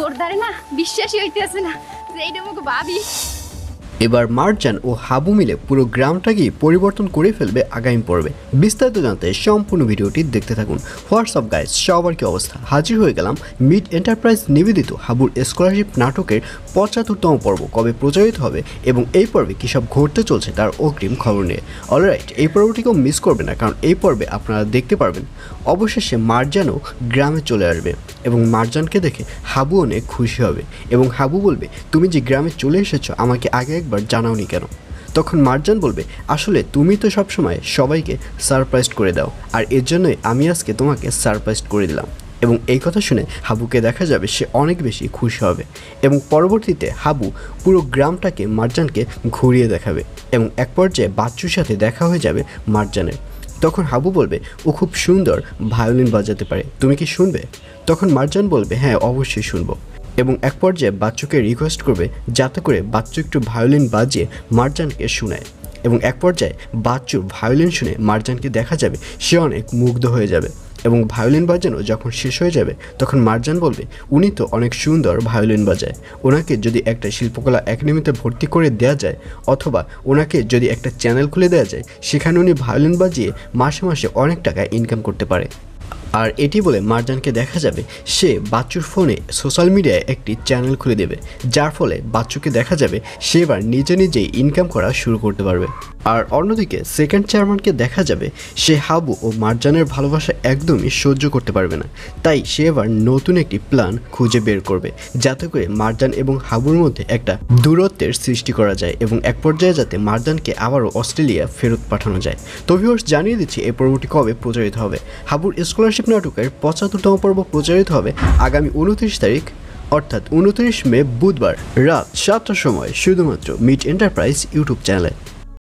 জোরদারে না বিশ্বাসই হইতেছে না যে এইটা আমাকে ভাবি। এবার মার্জান ও হাবু মিলে পুরো গ্রামটাকেই পরিবর্তন করে ফেলবে আগামী পর্বে। বিস্তারিত জানতে সম্পূর্ণ ভিডিওটি দেখতে থাকুন। হোয়াটসঅ্যাপ গাইস, সবার কি অবস্থা? হাজির হয়ে গেলাম মিড এন্টারপ্রাইজ নিবেদিত হাবুর স্কলারশিপ নাটকের ৭৫তম পর্ব কবে প্রচারিত হবে এবং এই পর্বে কী সব ঘটতে চলছে তার অগ্রিম খবর নিয়ে। অলরাইট, এই পর্বটিকেও মিস করবে না, কারণ এই পর্বে আপনারা দেখতে পারবেন অবশেষে মার্জানও গ্রামে চলে আসবে এবং মার্জানকে দেখে হাবু অনেক খুশি হবে এবং হাবু বলবে, তুমি যে গ্রামে চলে এসেছো আমাকে আগে একবার জানাওনি কেন? তখন মার্জান বলবে, আসলে তুমি তো সবসময় সবাইকে সারপ্রাইজ করে দাও, আর এর জন্যই আমি আজকে তোমাকে সারপ্রাইজ করে দিলাম। এবং এই কথা শুনে হাবুকে দেখা যাবে সে অনেক বেশি খুশি হবে এবং পরবর্তীতে হাবু পুরো গ্রামটাকে মার্জানকে ঘুরিয়ে দেখাবে এবং এক পর্যায়ে বাচ্চুর সাথে দেখা হয়ে যাবে মার্জানের। তখন হাবু বলবে, ও খুব সুন্দর ভায়োলিন বাজাতে পারে, তুমি কি শুনবে? তখন মার্জান বলবে, হ্যাঁ অবশ্যই শুনবো। এবং এক পর্যায়ে বাচ্চুকে রিকোয়েস্ট করবে যাতে করে বাচ্চু একটু ভায়োলিন বাজিয়ে মার্জানকে শোনায় এবং এক পর্যায়ে বাচ্চুর ভায়োলিন শুনে মার্জানকে দেখা যাবে সে অনেক মুগ্ধ হয়ে যাবে এবং ভায়োলিন বাজানো যখন শেষ হয়ে যাবে তখন মার্জান বলবে, উনি তো অনেক সুন্দর ভায়োলিন বাজায়, ওনাকে যদি একটা শিল্পকলা একাডেমিতে ভর্তি করে দেওয়া যায় অথবা ওনাকে যদি একটা চ্যানেল খুলে দেওয়া যায় সেখানে উনি ভায়োলিন বাজিয়ে মাসে মাসে অনেক টাকা ইনকাম করতে পারে। আর এটি বলে মার্জানকে দেখা যাবে সে বাচ্চুর ফোনে সোশ্যাল মিডিয়ায় একটি চ্যানেল খুলে দেবে, যার ফলে বাচ্চুকে দেখা যাবে সে এবার নিজে নিজেই ইনকাম করা শুরু করতে পারবে। আর অন্যদিকে সেকেন্ড চেয়ারম্যানকে দেখা যাবে সে হাবু ও মার্জানের ভালোবাসা একদমই সহ্য করতে পারবে না, তাই সে এবার নতুন একটি প্ল্যান খুঁজে বের করবে যাতে করে মার্জান এবং হাবুর মধ্যে একটা দূরত্বের সৃষ্টি করা যায় এবং এক পর্যায়ে যাতে মার্জানকে আবারও অস্ট্রেলিয়া ফেরত পাঠানো যায়। তো ভিউয়ার্স, জানিয়ে দিচ্ছি এই পর্বটি কবে প্রচারিত হবে। হাবুর স্কলারশিপ নাটকের ৭৫তম পর্ব প্রচারিত হবে আগামী ২৯ তারিখ অর্থাৎ ২৯ মে বুধবার রাত ৭টার সময় শুধুমাত্র মিড এন্টারপ্রাইজ ইউটিউব চ্যানেলে।